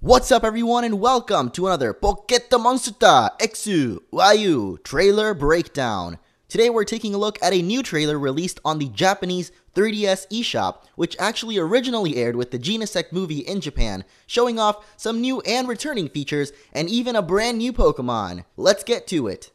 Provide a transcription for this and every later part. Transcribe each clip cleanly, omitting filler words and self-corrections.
What's up everyone and welcome to another Pokémon Exu Wayu trailer breakdown. Today we're taking a look at a new trailer released on the Japanese 3DS eShop, which actually originally aired with the Genesect movie in Japan, showing off some new and returning features and even a brand new Pokemon. Let's get to it.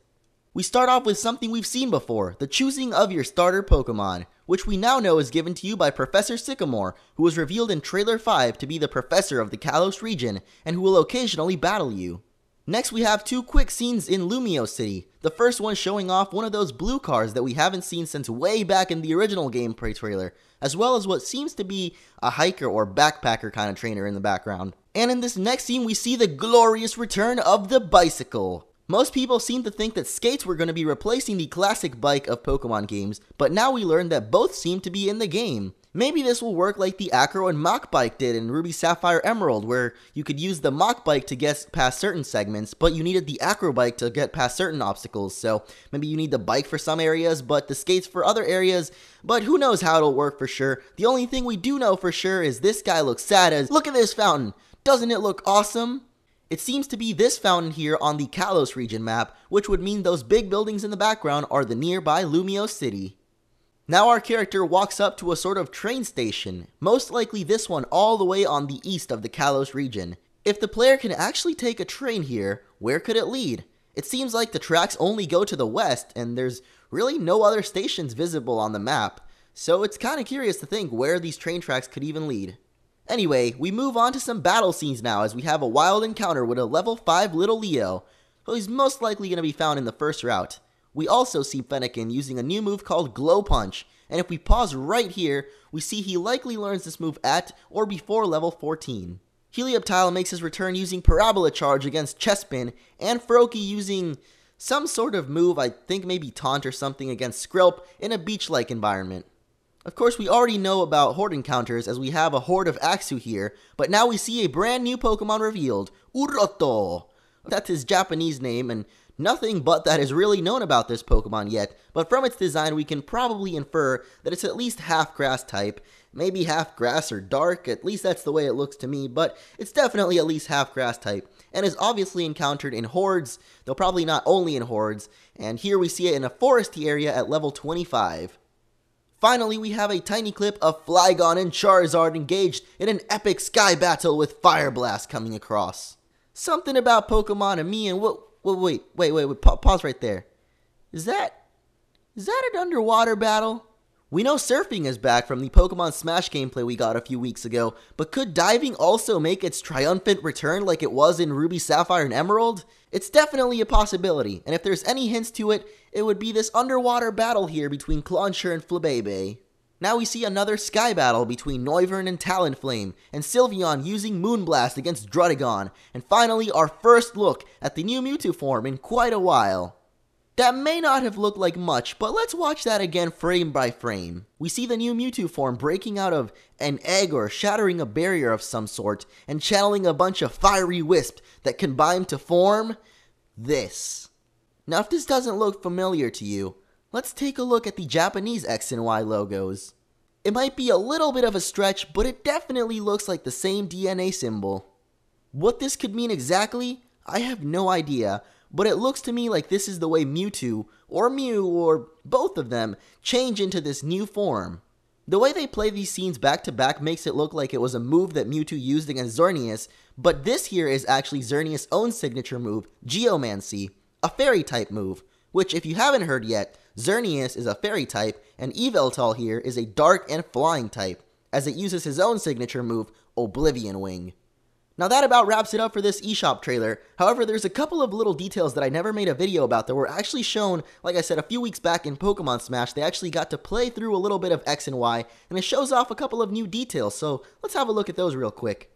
We start off with something we've seen before, the choosing of your starter Pokemon, which we now know is given to you by Professor Sycamore, who was revealed in Trailer 5 to be the professor of the Kalos region, and who will occasionally battle you. Next we have two quick scenes in Lumio City, the first one showing off one of those blue cars that we haven't seen since way back in the original gameplay trailer, as well as what seems to be a hiker or backpacker kind of trainer in the background. And in this next scene we see the glorious return of the bicycle. Most people seem to think that skates were going to be replacing the classic bike of Pokemon games, but now we learn that both seem to be in the game. Maybe this will work like the Acro and Mach bike did in Ruby Sapphire Emerald, where you could use the Mach bike to get past certain segments, but you needed the Acro bike to get past certain obstacles, so maybe you need the bike for some areas, but the skates for other areas, but who knows how it'll work for sure. The only thing we do know for sure is this guy looks sad as, look at this fountain, doesn't it look awesome? It seems to be this fountain here on the Kalos region map, which would mean those big buildings in the background are the nearby Lumio City. Now our character walks up to a sort of train station, most likely this one all the way on the east of the Kalos region. If the player can actually take a train here, where could it lead? It seems like the tracks only go to the west, and there's really no other stations visible on the map, so it's kinda curious to think where these train tracks could even lead. Anyway, we move on to some battle scenes now as we have a wild encounter with a level 5 Little Leo, who is most likely going to be found in the first route. We also see Fennekin using a new move called Glow Punch, and if we pause right here, we see he likely learns this move at or before level 14. Helioptile makes his return using Parabola Charge against Chespin, and Froakie using some sort of move, I think maybe Taunt or something, against Skrelp in a beach-like environment. Of course, we already know about horde encounters as we have a horde of Axew here, but now we see a brand new Pokemon revealed, Orotto. That's his Japanese name, and nothing but that is really known about this Pokemon yet, but from its design we can probably infer that it's at least half grass type, maybe half grass or dark, at least that's the way it looks to me, but it's definitely at least half grass type, and is obviously encountered in hordes, though probably not only in hordes, and here we see it in a foresty area at level 25. Finally, we have a tiny clip of Flygon and Charizard engaged in an epic sky battle with Fire Blast coming across. Something about Pokemon and me and wait, pause right there. Is that an underwater battle? We know surfing is back from the Pokemon Smash gameplay we got a few weeks ago, but could diving also make its triumphant return like it was in Ruby Sapphire and Emerald? It's definitely a possibility, and if there's any hints to it, it would be this underwater battle here between Clauncher and Flabébé. Now we see another sky battle between Noivern and Talonflame, and Sylveon using Moonblast against Druddigon, and finally our first look at the new Mewtwo form in quite a while. That may not have looked like much, but let's watch that again frame by frame. We see the new Mewtwo form breaking out of an egg or shattering a barrier of some sort, and channeling a bunch of fiery wisps that combine to form this. Now if this doesn't look familiar to you, let's take a look at the Japanese X and Y logos. It might be a little bit of a stretch, but it definitely looks like the same DNA symbol. What this could mean exactly, I have no idea, but it looks to me like this is the way Mewtwo, or Mew, or both of them, change into this new form. The way they play these scenes back to back makes it look like it was a move that Mewtwo used against Xerneas, but this here is actually Xerneas' own signature move, Geomancy, a fairy type move, which if you haven't heard yet, Xerneas is a fairy type, and Yveltal here is a dark and flying type, as it uses his own signature move, Oblivion Wing. Now that about wraps it up for this eShop trailer. However, there's a couple of little details that I never made a video about that were actually shown, like I said, a few weeks back in Pokemon Smash. They actually got to play through a little bit of X and Y, and it shows off a couple of new details, so let's have a look at those real quick.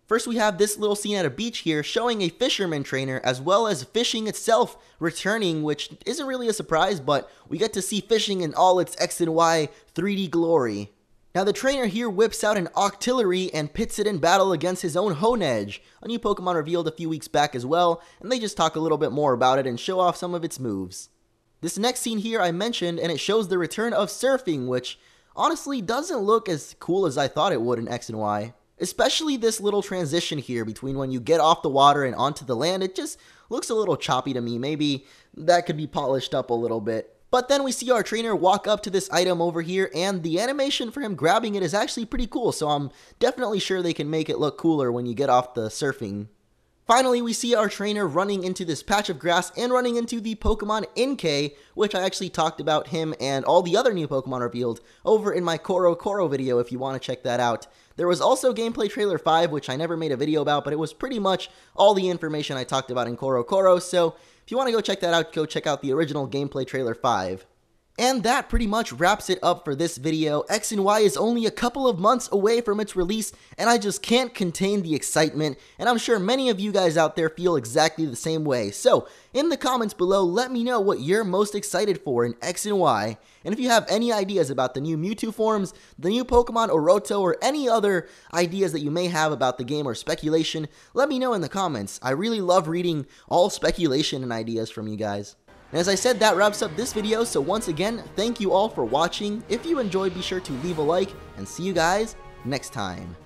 First we have this little scene at a beach here showing a fisherman trainer as well as fishing itself returning, which isn't really a surprise, but we get to see fishing in all its X and Y 3D glory. Now the trainer here whips out an Octillery and pits it in battle against his own Honedge, a new Pokemon revealed a few weeks back as well, and they just talk a little bit more about it and show off some of its moves. This next scene here I mentioned, and it shows the return of surfing, which honestly doesn't look as cool as I thought it would in X and Y. Especially this little transition here between when you get off the water and onto the land, it just looks a little choppy to me. Maybe that could be polished up a little bit. But then we see our trainer walk up to this item over here, and the animation for him grabbing it is actually pretty cool, so I'm definitely sure they can make it look cooler when you get off the surfing. Finally, we see our trainer running into this patch of grass and running into the Pokemon Inkay, which I actually talked about him and all the other new Pokemon revealed over in my Koro video if you want to check that out. There was also Gameplay Trailer 5, which I never made a video about, but it was pretty much all the information I talked about in Koro, so if you want to go check that out, go check out the original Gameplay Trailer 5. And that pretty much wraps it up for this video. X and Y is only a couple of months away from its release, and I just can't contain the excitement, and I'm sure many of you guys out there feel exactly the same way. So, in the comments below, let me know what you're most excited for in X and Y, and if you have any ideas about the new Mewtwo forms, the new Pokemon Orotto, or any other ideas that you may have about the game or speculation, let me know in the comments. I really love reading all speculation and ideas from you guys. And as I said, that wraps up this video, so once again, thank you all for watching. If you enjoyed, be sure to leave a like, and see you guys next time.